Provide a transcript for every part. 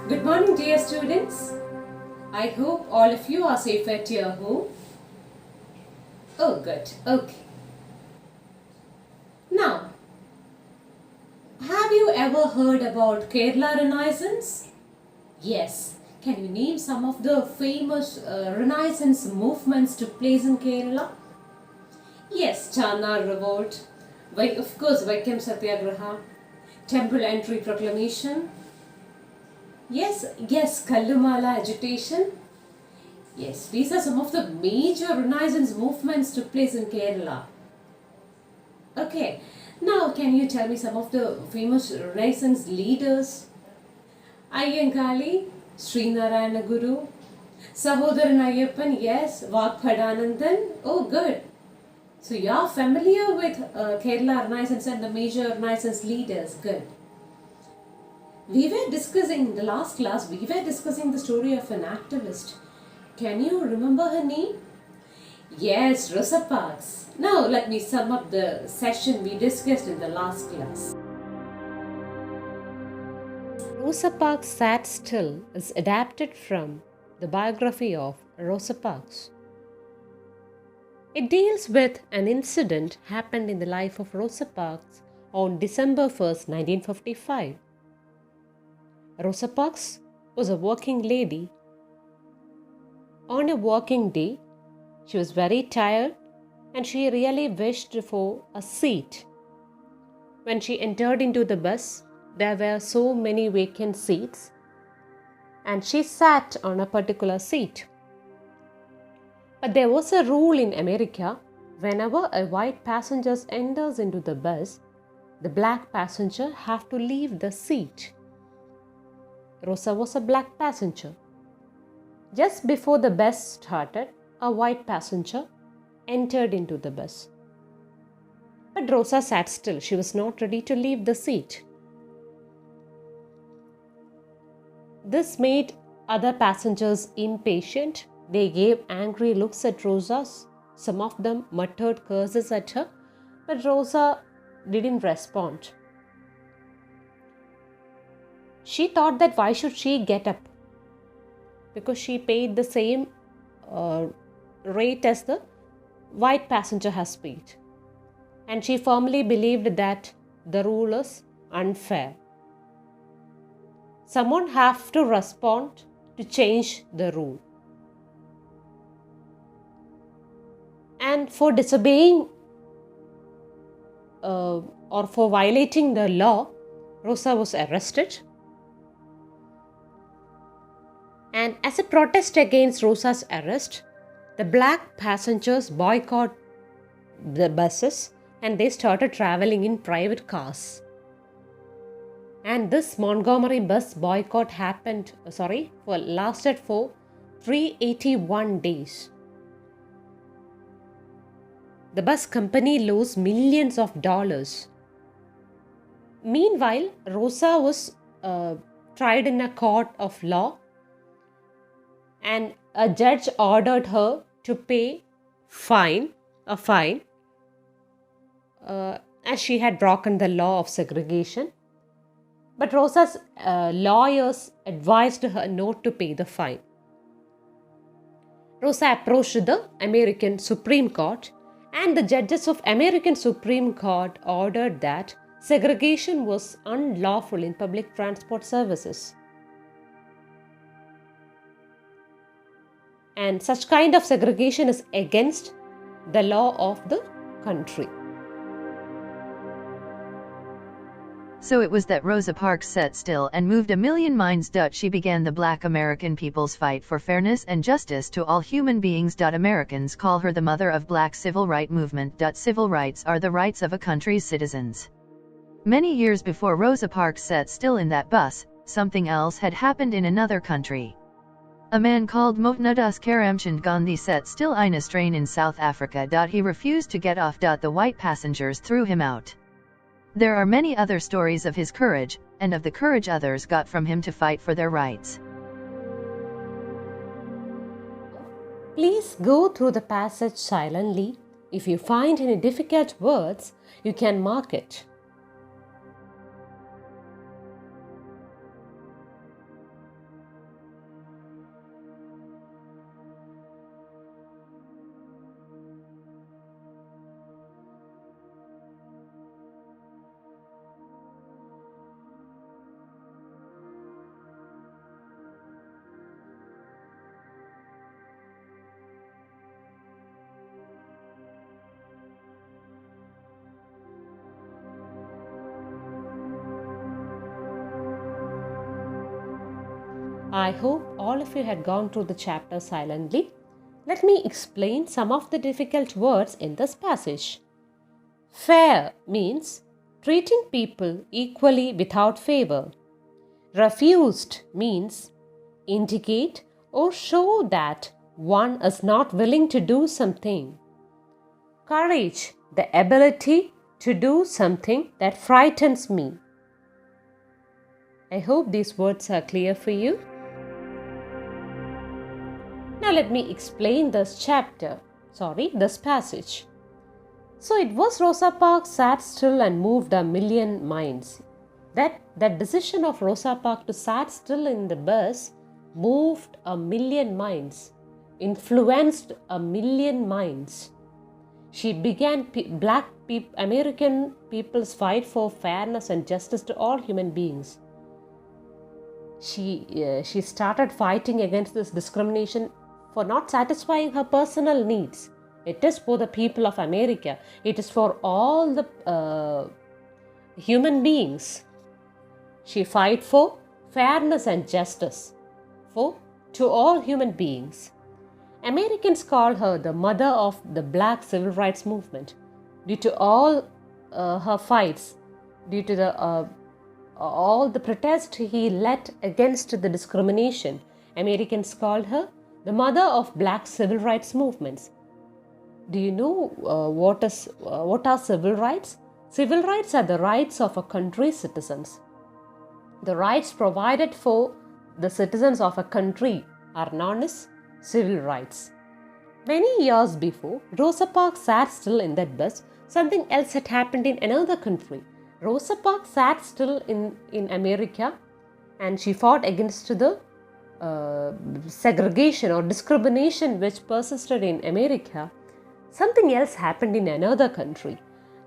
Good morning, dear students. I hope all of you are safe at your home. Oh, good. Okay. Now, have you ever heard about Kerala Renaissance? Yes. Can you name some of the famous Renaissance movements took place in Kerala? Yes, Chanar Revolt. Of course, Vaikam Satyagraha. Temple Entry Proclamation. Yes, Kallumala agitation. Yes, these are some of the major Renaissance movements took place in Kerala. Okay, now can you tell me some of the famous Renaissance leaders? Ayyankali, Srinarayana Guru, Sahodaran Ayyappan, yes, Vakpadanandan. Oh, good. So you are familiar with Kerala Renaissance and the major Renaissance leaders. Good. We were discussing, in the last class, we were discussing the story of an activist. Can you remember her name? Yes, Rosa Parks. Now let me sum up the session we discussed in the last class. Rosa Parks Sat Still is adapted from the biography of Rosa Parks. It deals with an incident happened in the life of Rosa Parks on December 1st, 1955. Rosa Parks was a working lady. On a working day, she was very tired and she really wished for a seat. When she entered into the bus, there were so many vacant seats and she sat on a particular seat. But there was a rule in America: whenever a white passenger enters into the bus, the black passenger have to leave the seat. Rosa was a black passenger. Just before the bus started, a white passenger entered into the bus. But Rosa sat still. She was not ready to leave the seat. This made other passengers impatient. They gave angry looks at Rosa. Some of them muttered curses at her, but Rosa didn't respond. She thought that why should she get up? Because she paid the same rate as the white passenger has paid. And she firmly believed that the rule is unfair. Someone have to respond to change the rule. And for disobeying or for violating the law, Rosa was arrested. And as a protest against Rosa's arrest, the black passengers boycotted the buses and they started traveling in private cars. And this Montgomery bus boycott lasted for 381 days. The bus company lost millions of dollars. Meanwhile, Rosa was tried in a court of law, and a judge ordered her to pay a fine as she had broken the law of segregation. But Rosa's lawyers advised her not to pay the fine. Rosa approached the American Supreme Court, and the judges of American Supreme Court ordered that segregation was unlawful in public transport services. And such kind of segregation is against the law of the country. So it was that Rosa Parks sat still and moved a million minds. She began the Black American people's fight for fairness and justice to all human beings. Americans call her the mother of Black civil rights movement. Civil rights are the rights of a country's citizens. Many years before Rosa Parks sat still in that bus, something else had happened in another country. A man called Mohandas Karamchand Gandhi sat still in a train in South Africa. He refused to get off. The white passengers threw him out. There are many other stories of his courage, and of the courage others got from him to fight for their rights. Please go through the passage silently. If you find any difficult words, you can mark it. I hope all of you had gone through the chapter silently. Let me explain some of the difficult words in this passage. Fair means treating people equally without favor. Refused means indicate or show that one is not willing to do something. Courage, the ability to do something that frightens me. I hope these words are clear for you. Now let me explain this passage. So it was Rosa Parks sat still and moved a million minds. That decision of Rosa Parks to sat still in the bus moved a million minds, influenced a million minds. She began American people's fight for fairness and justice to all human beings. She started fighting against this discrimination for not satisfying her personal needs. It is for the people of America. It is for all the human beings. She fight for fairness and justice to all human beings. Americans call her the mother of the Black Civil Rights Movement. Due to all her fights, due to all the protest he led against the discrimination, Americans called her the mother of Black Civil Rights Movements. Do you know what are civil rights? Civil rights are the rights of a country's citizens. The rights provided for the citizens of a country are known as civil rights. Many years before Rosa Parks sat still in that bus, something else had happened in another country. Rosa Parks sat still in America and she fought against the segregation or discrimination which persisted in America. Something else happened in another country.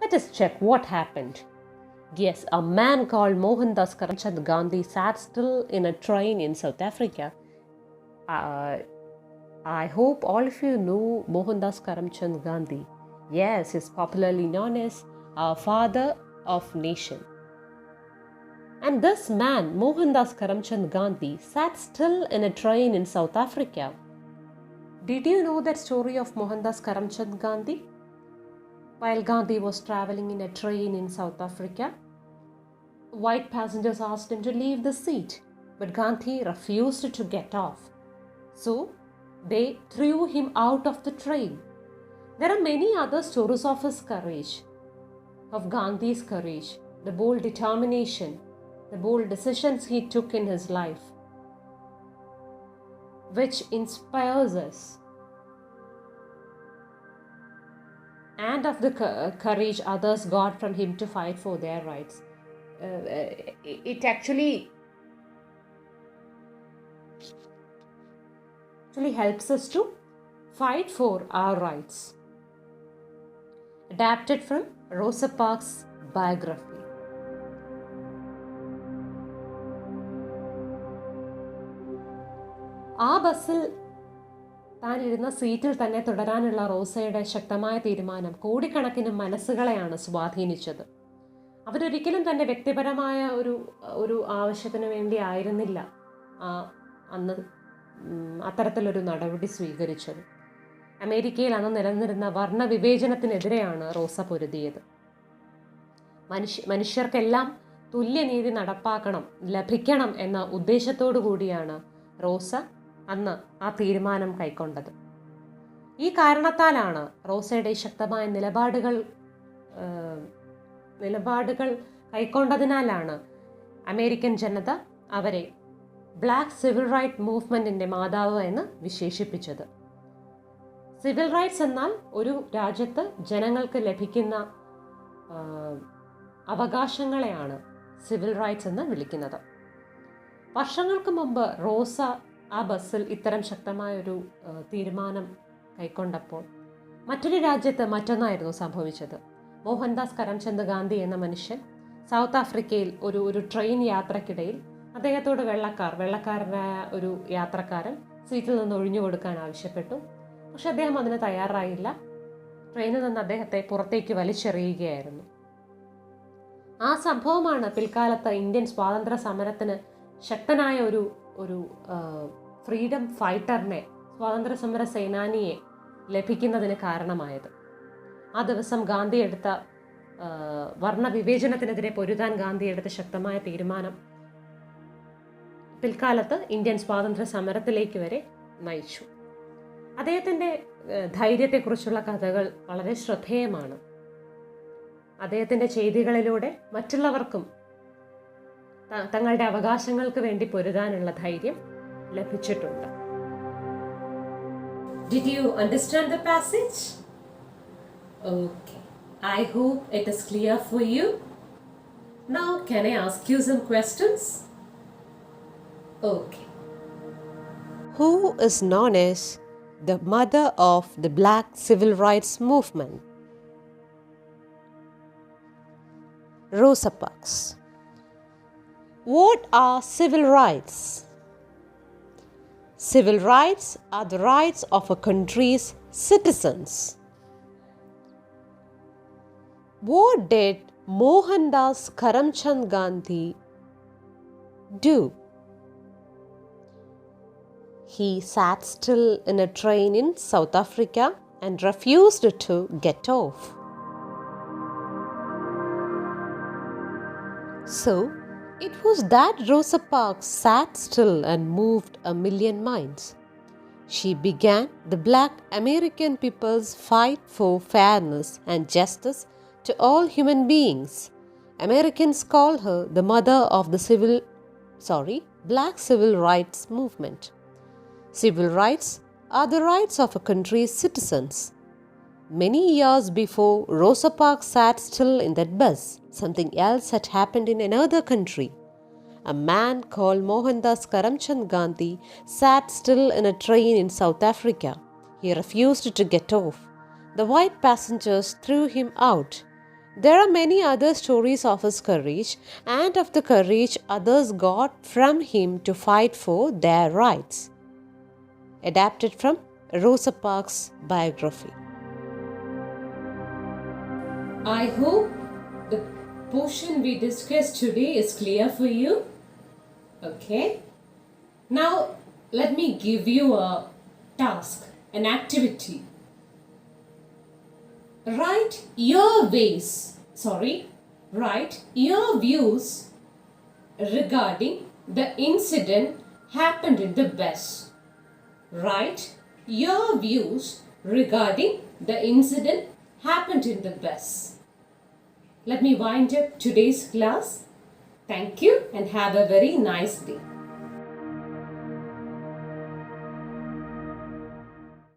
Let us check what happened. Yes, a man called Mohandas Karamchand Gandhi sat still in a train in South Africa. I hope all of you know Mohandas Karamchand Gandhi. Yes, he is popularly known as our father of nation. And this man, Mohandas Karamchand Gandhi, sat still in a train in South Africa. Did you know that story of Mohandas Karamchand Gandhi? While Gandhi was traveling in a train in South Africa, white passengers asked him to leave the seat, but Gandhi refused to get off. So they threw him out of the train. There are many other stories of his courage, of Gandhi's courage, the bold determination, the bold decisions he took in his life, which inspires us, and of the courage others got from him to fight for their rights. It actually helps us to fight for our rights. Adapted from Rosa Parks' biography. ആ ബസ്സിൽ താൻ ഇരുന്ന സീറ്റിൽ തന്നെ തുടരാനുള്ള റോസയുടെ ശക്തമായ തീരുമാനം കോടിക്കണക്കിന് മനസ്സുകളെയാണ് സ്വാധീനിച്ചത്. അവരൊരിക്കലും തൻ്റെ വ്യക്തിപരമായ ഒരു ആവശ്യത്തിന് വേണ്ടി ആയിരുന്നില്ല അന്ന് അത്തരത്തിലൊരു നടപടി സ്വീകരിച്ചത്. അമേരിക്കയിൽ അന്ന് നിലനിന്നിരുന്ന വർണ്ണവിവേചനത്തിനെതിരെയാണ് റോസ പൊരുതിയത്. മനുഷ്യർക്കെല്ലാം തുല്യനീതി നടപ്പാക്കണം, ലഭിക്കണം എന്ന ഉദ്ദേശത്തോടു കൂടിയാണ് റോസ അന്ന് ആ തീരുമാനം കൈക്കൊണ്ടത്. ഈ കാരണത്താലാണ് റോസയുടെ ശക്തമായ നിലപാടുകൾ കൈക്കൊണ്ടതിനാലാണ് അമേരിക്കൻ ജനത അവരെ ബ്ലാക്ക് സിവിൽ റൈറ്റ് മൂവ്മെൻറ്റിൻ്റെ മാതാവ് എന്ന് വിശേഷിപ്പിച്ചത്. സിവിൽ റൈറ്റ്സ് എന്നാൽ ഒരു രാജ്യത്ത് ജനങ്ങൾക്ക് ലഭിക്കുന്ന അവകാശങ്ങളെയാണ് സിവിൽ റൈറ്റ്സ് എന്ന് വിളിക്കുന്നത്. വർഷങ്ങൾക്ക് മുമ്പ് റോസ ആ ബസ്സിൽ ഇത്തരം ശക്തമായൊരു തീരുമാനം കൈക്കൊണ്ടപ്പോൾ മറ്റൊരു രാജ്യത്ത് മറ്റൊന്നായിരുന്നു സംഭവിച്ചത്. മോഹൻദാസ് കരംചന്ദ് ഗാന്ധി എന്ന മനുഷ്യൻ സൗത്ത് ആഫ്രിക്കയിൽ ഒരു ട്രെയിൻ യാത്രക്കിടയിൽ അദ്ദേഹത്തോട് വെള്ളക്കാരനായ ഒരു യാത്രക്കാരൻ സീറ്റിൽ നിന്ന് ഒഴിഞ്ഞു കൊടുക്കാൻ ആവശ്യപ്പെട്ടു. പക്ഷെ അദ്ദേഹം അതിന് തയ്യാറായില്ല. ട്രെയിനിൽ നിന്ന് അദ്ദേഹത്തെ പുറത്തേക്ക് വലിച്ചെറിയുകയായിരുന്നു. ആ സംഭവമാണ് പിൽക്കാലത്ത് ഇന്ത്യൻ സ്വാതന്ത്ര്യ സമരത്തിന് ശക്തനായ ഒരു ഫ്രീഡം ഫൈറ്ററിനെ, സ്വാതന്ത്ര്യ സമര സേനാനിയെ ലഭിക്കുന്നതിന് കാരണമായത്. ആ ദിവസം ഗാന്ധി എടുത്ത വർണ്ണവിവേചനത്തിനെതിരെ പൊരുതാൻ ഗാന്ധി എടുത്ത ശക്തമായ തീരുമാനം പിൽക്കാലത്ത് ഇന്ത്യൻ സ്വാതന്ത്ര്യ സമരത്തിലേക്ക് വരെ നയിച്ചു. അദ്ദേഹത്തിൻ്റെ ധൈര്യത്തെക്കുറിച്ചുള്ള കഥകൾ വളരെ ശ്രദ്ധേയമാണ്. അദ്ദേഹത്തിൻ്റെ ചെയ്തികളിലൂടെ മറ്റുള്ളവർക്കും തങ്ങളുടെ അവകാശങ്ങൾക്ക് വേണ്ടി പൊരുതാനുള്ള ധൈര്യം ലഭിച്ചിട്ടുണ്ട്. Did you understand the passage? Okay. I hope it is clear for you. Now, can I ask you some questions? Okay. Who is known as the mother of the Black Civil Rights Movement? Rosa Parks. What are civil rights? Civil rights are the rights of a country's citizens. What did Mohandas Karamchand Gandhi do? He sat still in a train in South Africa and refused to get off. So, it was that Rosa Parks sat still and moved a million minds. She began the Black American people's fight for fairness and justice to all human beings. Americans call her the mother of the Black Civil Rights Movement. Civil rights are the rights of a country's citizens. Many years before Rosa Parks sat still in that bus, something else had happened in another country. A man called Mohandas Karamchand Gandhi sat still in a train in South Africa. He refused to get off. The white passengers threw him out. There are many other stories of his courage and of the courage others got from him to fight for their rights. Adapted from Rosa Parks' biography. I hope the portion we discussed today is clear for you. Okay. Now, let me give you a task, an activity. Write your views regarding the incident happened in the bus. Write your views regarding the incident happened in the bus. Let me wind up today's class. Thank you and have a very nice day.